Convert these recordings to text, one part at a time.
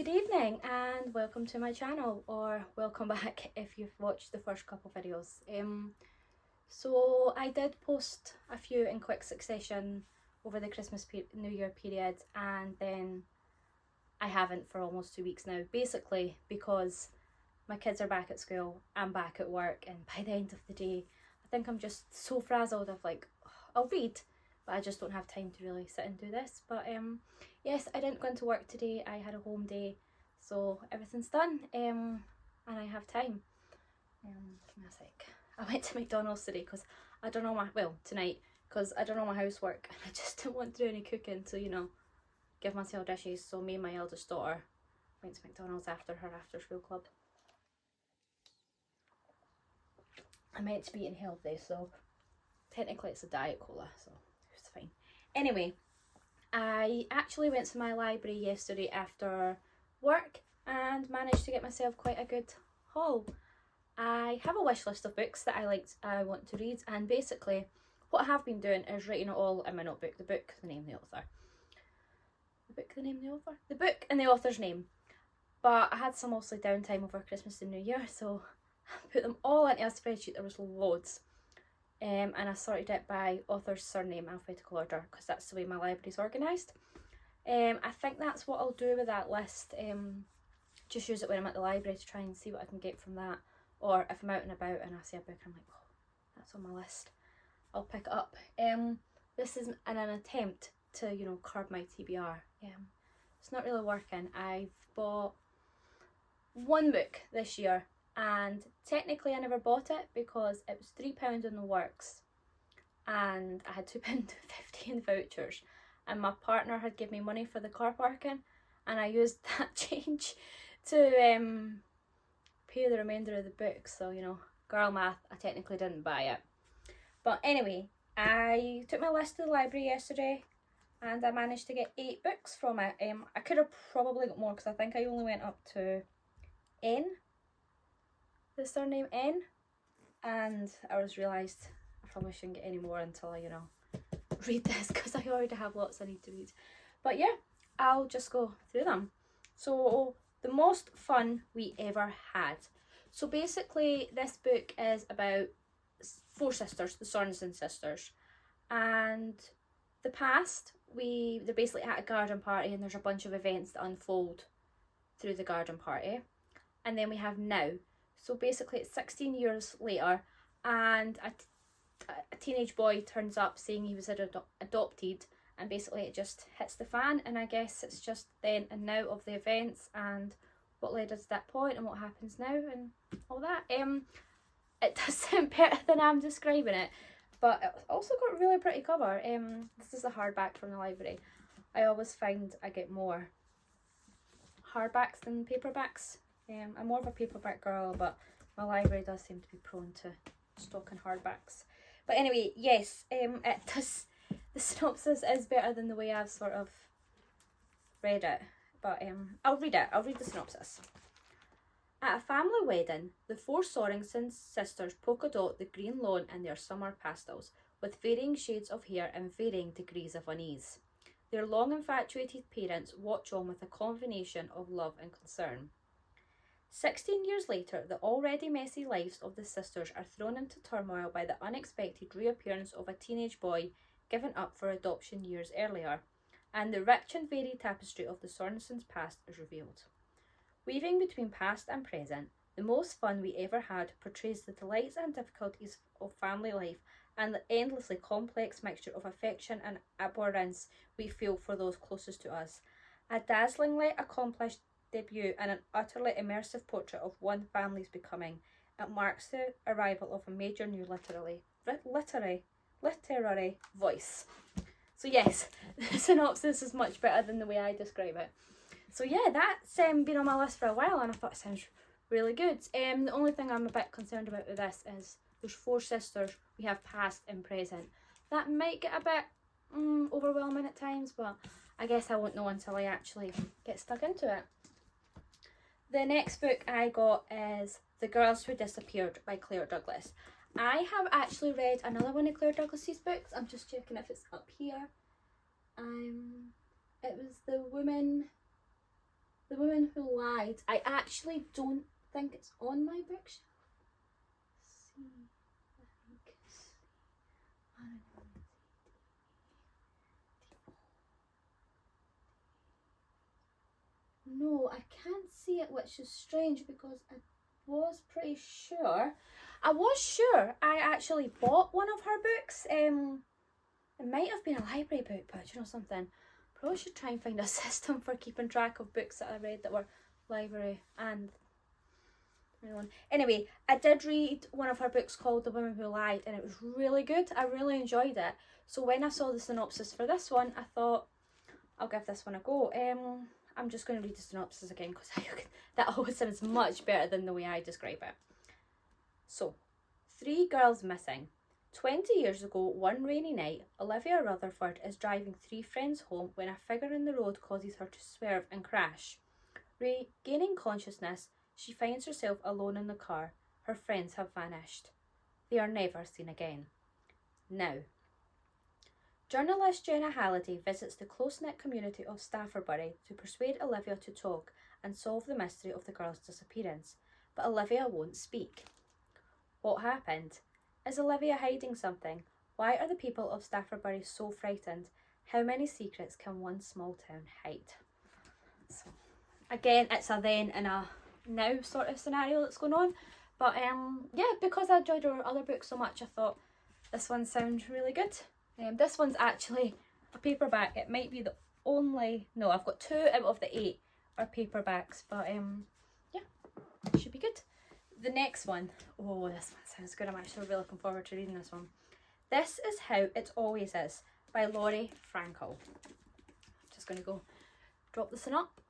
Good evening and welcome to my channel, or welcome back if you've watched the first couple videos. So I did post a few in quick succession over the New Year period, and then I haven't for almost 2 weeks now, basically because my kids are back at school, I'm back at work, and by the end of the day I think I'm just so frazzled of like, I'll read, but I just don't have time to really sit and do this. But yes, I didn't go into work today, I had a home day, so everything's done, and I have time. Give me a sec. I went to McDonald's today because I don't know tonight, because I don't know my housework and I just didn't want to do any cooking, so give myself dishes. So me and my eldest daughter went to McDonald's after her after school club. I meant to be eating healthy, so technically it's a diet cola, so it's fine. Anyway, I actually went to my library yesterday after work and managed to get myself quite a good haul. I have a wish list of books that I want to read, and basically what I have been doing is writing it all in my notebook. The book, the name, the author. The book, the name, the author? The book and the author's name. But I had some mostly downtime over Christmas and New Year, so I put them all into a spreadsheet. There was loads. And I sorted it by author's surname, alphabetical order, because that's the way my library's organised. I think that's what I'll do with that list. Just use it when I'm at the library to try and see what I can get from that. Or if I'm out and about and I see a book, I'm like, oh, that's on my list, I'll pick it up. This is an attempt to, curb my TBR. It's not really working. I've bought one book this year, and technically I never bought it because it was £3 in the works and I had £2.50 in vouchers, and my partner had given me money for the car parking, and I used that change to pay the remainder of the book. So girl math, I technically didn't buy it. But anyway, I took my list to the library yesterday and I managed to get 8 books from it. I could have probably got more because I think I only went up to N, the surname N, and I just realised I probably shouldn't get any more until I read this, because I already have lots I need to read. But yeah, I'll just go through them. So the most fun we ever had. So basically this book is about 4 sisters, the Sorensen sisters, and the past, they're basically at a garden party and there's a bunch of events that unfold through the garden party. And then we have now. So basically it's 16 years later, and a teenage boy turns up saying he was adopted, and basically it just hits the fan, and I guess it's just then and now of the events and what led us to that point and what happens now and all that. It does sound better than I'm describing it, but it's also got a really pretty cover. This is a hardback from the library. I always find I get more hardbacks than paperbacks. I'm more of a paperback girl, but my library does seem to be prone to stocking hardbacks. But anyway, yes, it does. The synopsis is better than the way I've sort of read it, but I'll read it. I'll read the synopsis. At a family wedding, the 4 Sorensen sisters polka dot the green lawn in their summer pastels, with varying shades of hair and varying degrees of unease. Their long infatuated parents watch on with a combination of love and concern. 16 years later, the already messy lives of the sisters are thrown into turmoil by the unexpected reappearance of a teenage boy given up for adoption years earlier, and the rich and varied tapestry of the Sorensens' past is revealed. Weaving between past and present, The Most Fun We Ever Had portrays the delights and difficulties of family life and the endlessly complex mixture of affection and abhorrence we feel for those closest to us. A dazzlingly accomplished debut and an utterly immersive portrait of one family's becoming, it marks the arrival of a major new literary voice. So yes, the synopsis is much better than the way I describe it. So yeah, that's been on my list for a while, and I thought it sounds really good. The only thing I'm a bit concerned about with this is there's 4 sisters, we have past and present. That might get a bit overwhelming at times, but I guess I won't know until I actually get stuck into it. The next book I got is The Girls Who Disappeared by Claire Douglas. I have actually read another one of Claire Douglas's books. I'm just checking if it's up here. It was The Woman The Woman Who Lied. I actually don't think it's on my bookshelf. See, I think it's... No, I can't see it, which is strange because I was pretty sure. I actually bought one of her books. It might have been a library book, but you know something? Probably should try and find a system for keeping track of books that I read that were library and anyway, I did read one of her books called The Woman Who Lied, and it was really good. I really enjoyed it. So when I saw the synopsis for this one, I thought I'll give this one a go. I'm just going to read the synopsis again because that always sounds much better than the way I describe it. So, 3 girls missing. 20 years ago, one rainy night, Olivia Rutherford is driving 3 friends home when a figure in the road causes her to swerve and crash. Regaining consciousness, she finds herself alone in the car. Her friends have vanished. They are never seen again. Now, journalist Jenna Halliday visits the close-knit community of Staffordbury to persuade Olivia to talk and solve the mystery of the girl's disappearance, but Olivia won't speak. What happened? Is Olivia hiding something? Why are the people of Staffordbury so frightened? How many secrets can one small town hide? So, again, it's a then and a now sort of scenario that's going on. But yeah, because I enjoyed her other books so much, I thought this one sounds really good. This one's actually a paperback. It might be the only... No, I've got 2 out of the 8 are paperbacks. But yeah, it should be good. The next one. Oh, this one sounds good. I'm actually really looking forward to reading this one. This Is How It Always Is by Laurie Frankel. Just going to go drop this one up.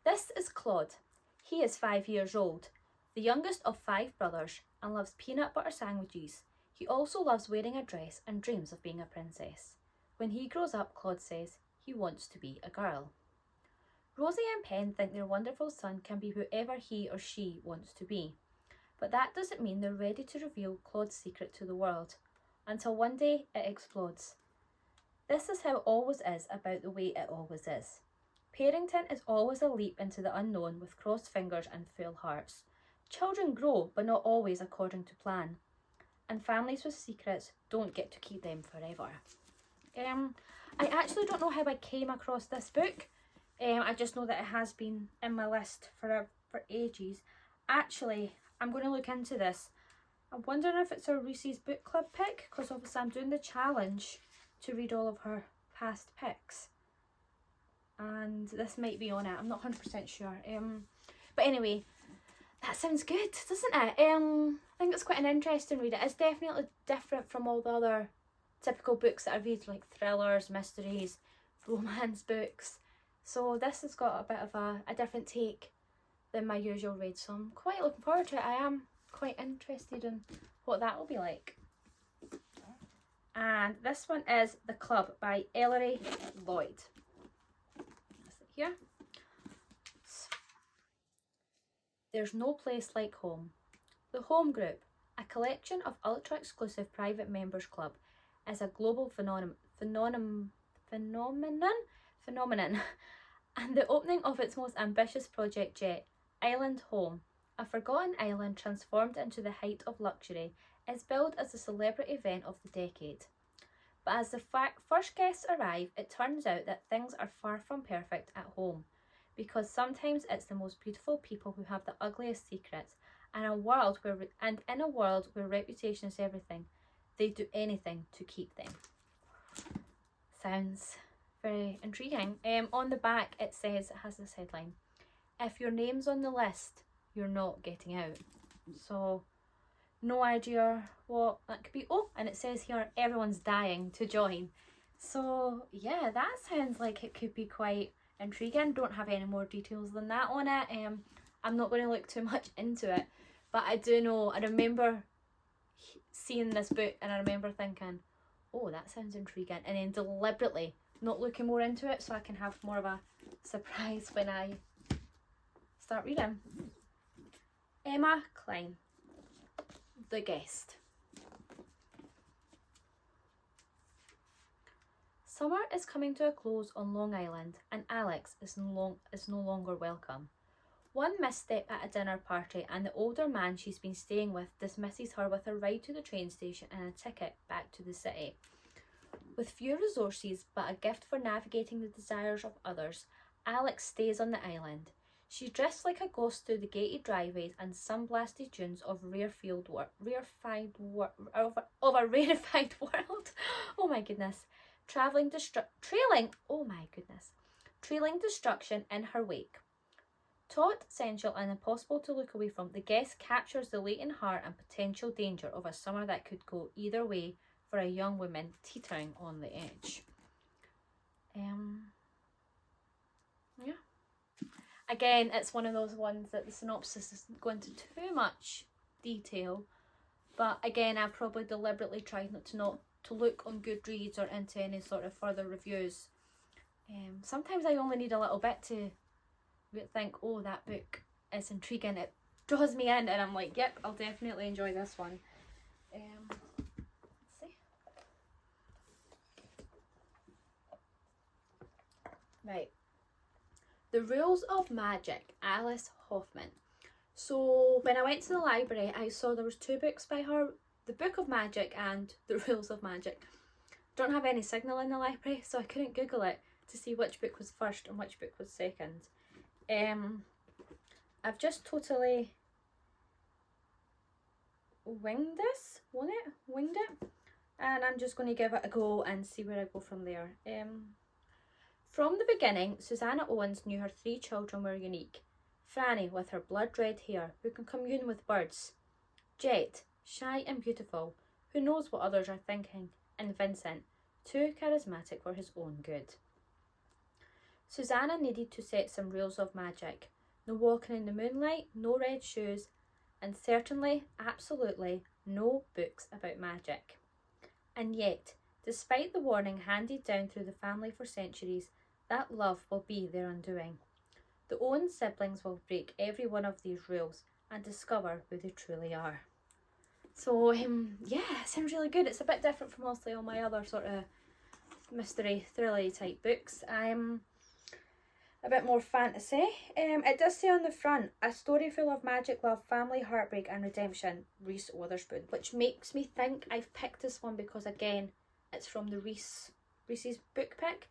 This is Claude. He is 5 years old, the youngest of 5 brothers, and loves peanut butter sandwiches. He also loves wearing a dress and dreams of being a princess. When he grows up, Claude says he wants to be a girl. Rosie and Pen think their wonderful son can be whoever he or she wants to be. But that doesn't mean they're ready to reveal Claude's secret to the world, until one day it explodes. This is how it always is about the way it always is. Parenting is always a leap into the unknown with crossed fingers and full hearts. Children grow, but not always according to plan. And families with secrets don't get to keep them forever. I actually don't know how I came across this book. I just know that it has been in my list for ages. Actually, I'm going to look into this. I'm wondering if it's a Reese's Book Club pick, because obviously I'm doing the challenge to read all of her past picks. And this might be on it. I'm not 100% sure. But anyway, that sounds good, doesn't it? I think it's quite an interesting read. It is definitely different from all the other typical books that I read, like thrillers, mysteries, romance books. So this has got a bit of a different take than my usual read. So I'm quite looking forward to it. I am quite interested in what that will be like. And this one is The Club by Ellery, Lloyd. That's it here. There's no place like home. The Home Group, a collection of ultra-exclusive private members club, is a global phenomenon, and the opening of its most ambitious project yet, Island Home, a forgotten island transformed into the height of luxury, is billed as the celebrity event of the decade. But as the first guests arrive, it turns out that things are far from perfect at home, because sometimes it's the most beautiful people who have the ugliest secrets, and in a world where reputation is everything, they do anything to keep them. Sounds very intriguing. On the back it has this headline: if your name's on the list, you're not getting out. So no idea what that could be. Oh, and it says here everyone's dying to join. So yeah, that sounds like it could be quite intriguing. Don't have any more details than that on it. I'm not going to look too much into it, but I do know, I remember seeing this book and I remember thinking, oh, that sounds intriguing, and then deliberately not looking more into it so I can have more of a surprise when I start reading. Emma Cline, The Guest. Summer is coming to a close on Long Island, and Alex is no longer welcome. One misstep at a dinner party and the older man she's been staying with dismisses her with a ride to the train station and a ticket back to the city. With few resources but a gift for navigating the desires of others, Alex stays on the island. She drifts like a ghost through the gated driveways and sun-blasted dunes of a rarefied world. Oh my goodness. Trailing destruction in her wake. Taut, sensual and impossible to look away from, the guest captures the latent heart and potential danger of a summer that could go either way for a young woman teetering on the edge. Yeah. Again, it's one of those ones that the synopsis doesn't go into too much detail, but again, I've probably deliberately tried not to look on Goodreads or into any sort of further reviews. Sometimes I only need a little bit to think, oh, that book is intriguing, it draws me in, and I'm like, yep, I'll definitely enjoy this one. Let's see. Right. The Rules of Magic, Alice Hoffman. So when I went to the library, I saw there was 2 books by her, The Book of Magic and The Rules of Magic. Don't have any signal in the library, so I couldn't Google it to see which book was first and which book was second. I've just totally winged it, and I'm just going to give it a go and see where I go from there. From the beginning, Susanna Owens knew her 3 children were unique. Franny, with her blood-red hair, who can commune with birds. Jet, shy and beautiful, who knows what others are thinking. And Vincent, too charismatic for his own good. Susanna needed to set some rules of magic. No walking in the moonlight, no red shoes, and certainly, absolutely, no books about magic. And yet, despite the warning handed down through the family for centuries, that love will be their undoing. The Owen siblings will break every one of these rules and discover who they truly are. So, yeah, it sounds really good. It's a bit different from mostly all my other sort of mystery, thriller type books. I'm a bit more fantasy. It does say on the front, a story full of magic, love, family, heartbreak and redemption, Reese Witherspoon, which makes me think I've picked this one because, again, it's from the Reese's book pick.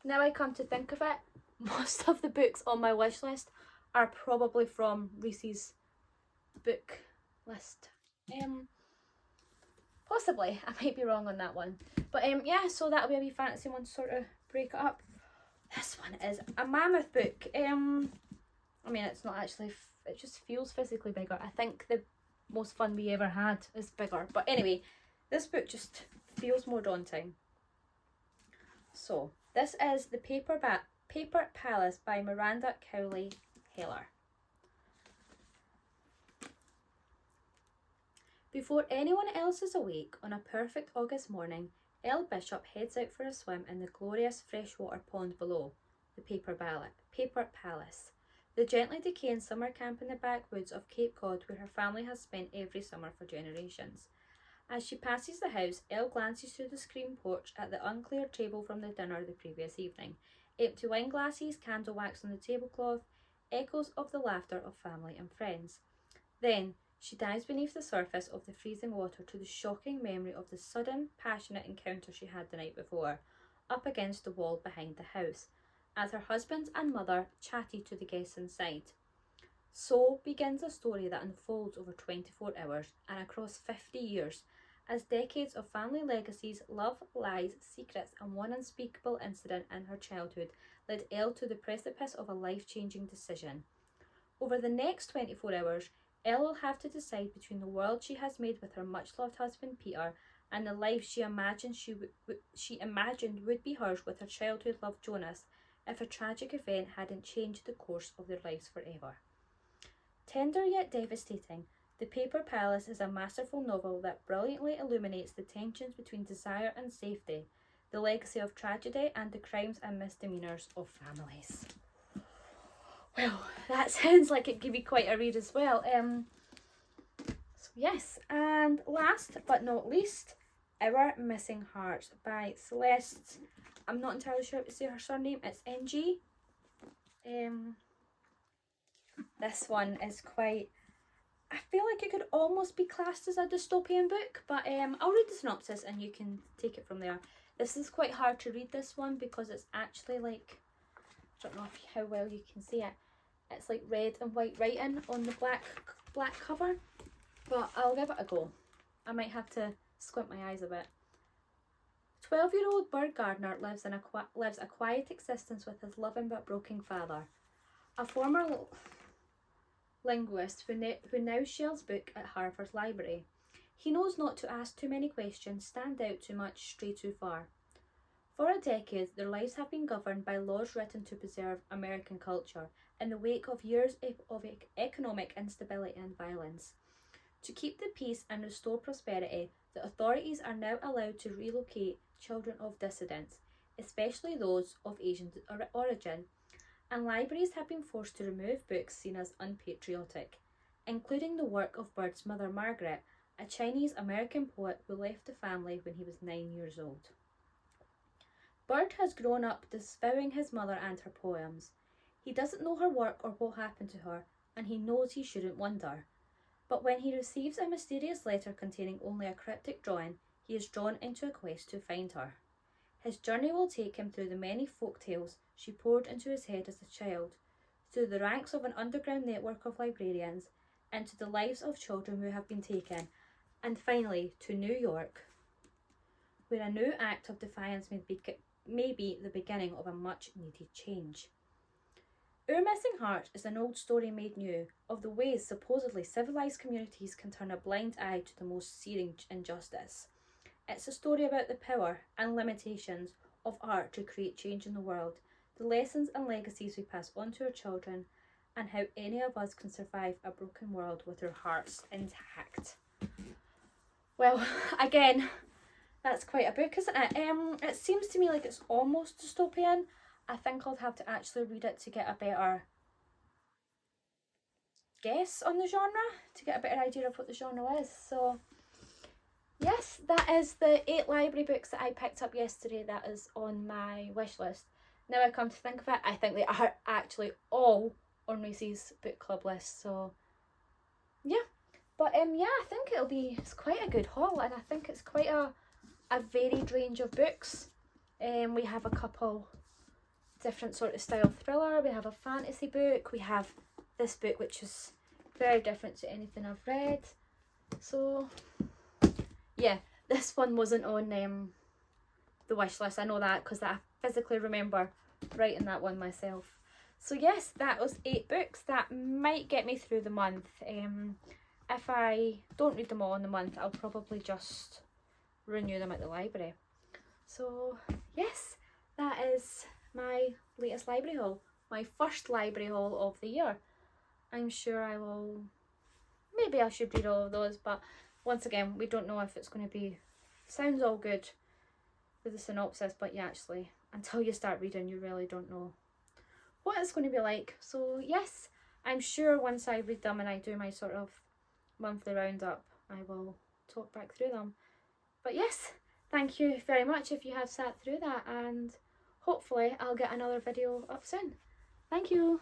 Now I come to think of it, most of the books on my wish list are probably from Reese's book list. Possibly, I might be wrong on that one. But yeah, so that'll be a wee fantasy one to sort of break it up. This one is a mammoth book. I mean, it's not actually, it just feels physically bigger. I think the most fun we ever had is bigger. But anyway, this book just feels more daunting. So, this is The Paper Palace by Miranda Cowley Heller. Before anyone else is awake on a perfect August morning, Elle Bishop heads out for a swim in the glorious freshwater pond below, the Paper Palace, the gently decaying summer camp in the backwoods of Cape Cod where her family has spent every summer for generations. As she passes the house, Elle glances through the screen porch at the uncleared table from the dinner the previous evening. Empty wine glasses, candle wax on the tablecloth, echoes of the laughter of family and friends. Then, she dives beneath the surface of the freezing water to the shocking memory of the sudden, passionate encounter she had the night before, up against the wall behind the house, as her husband and mother chatted to the guests inside. So begins a story that unfolds over 24 hours and across 50 years, as decades of family legacies, love, lies, secrets, and one unspeakable incident in her childhood led Elle to the precipice of a life-changing decision. Over the next 24 hours, Elle will have to decide between the world she has made with her much-loved husband Peter and the life she imagined would be hers with her childhood love Jonas if a tragic event hadn't changed the course of their lives forever. Tender yet devastating, The Paper Palace is a masterful novel that brilliantly illuminates the tensions between desire and safety, the legacy of tragedy and the crimes and misdemeanours of families. Well, that sounds like it could be quite a read as well. So yes, and last but not least, Our Missing Hearts by Celeste. I'm not entirely sure how to say her surname. It's NG. This one is quite, I feel like it could almost be classed as a dystopian book, but I'll read the synopsis and you can take it from there. This is quite hard to read, this one, because it's actually like, I don't know how well you can see it. It's like red and white writing on the black cover, but I'll give it a go. I might have to squint my eyes a bit. 12-year-old bird gardener lives a quiet existence with his loving but broken father. A former linguist who now shelves books at Harvard's library. He knows not to ask too many questions, stand out too much, stray too far. For a decade, their lives have been governed by laws written to preserve American culture in the wake of years of economic instability and violence. To keep the peace and restore prosperity, the authorities are now allowed to relocate children of dissidents, especially those of Asian origin, and libraries have been forced to remove books seen as unpatriotic, including the work of Bird's mother Margaret, a Chinese-American poet who left the family when he was 9 years old. Bird has grown up disavowing his mother and her poems. He doesn't know her work or what happened to her, and he knows he shouldn't wonder. But when he receives a mysterious letter containing only a cryptic drawing, he is drawn into a quest to find her. His journey will take him through the many folk tales she poured into his head as a child, through the ranks of an underground network of librarians, into the lives of children who have been taken, and finally to New York, where a new act of defiance may be the beginning of a much-needed change. Our Missing Heart is an old story made new of the ways supposedly civilised communities can turn a blind eye to the most searing injustice. It's a story about the power and limitations of art to create change in the world, the lessons and legacies we pass on to our children, and how any of us can survive a broken world with our hearts intact. Well, again, that's quite a book, isn't it? It seems to me like it's almost dystopian. I think I'll have to actually read it to get a better guess on the genre, to get a better idea of what the genre is. So yes, that is the 8 library books that I picked up yesterday that is on my wish list. Now I come to think of it, I think they are actually all on Reese's book club list, so yeah. But yeah, I think it's quite a good haul, and I think it's quite a varied range of books. We have a couple different sort of style thriller, we have a fantasy book, we have this book which is very different to anything I've read. So yeah, this one wasn't on the wish list, I know that because I physically remember writing that one myself. So yes, that was 8 books. That might get me through the month. If I don't read them all in the month, I'll probably just renew them at the library. So yes, that is my latest library haul, my first library haul of the year. I'm sure I will, maybe I should read all of those, but once again, we don't know if it's going to be, sounds all good with the synopsis, but you actually, until you start reading, you really don't know what it's going to be like. So yes, I'm sure once I read them and I do my sort of monthly roundup, I will talk back through them. But yes, thank you very much if you have sat through that, and hopefully I'll get another video up soon. Thank you.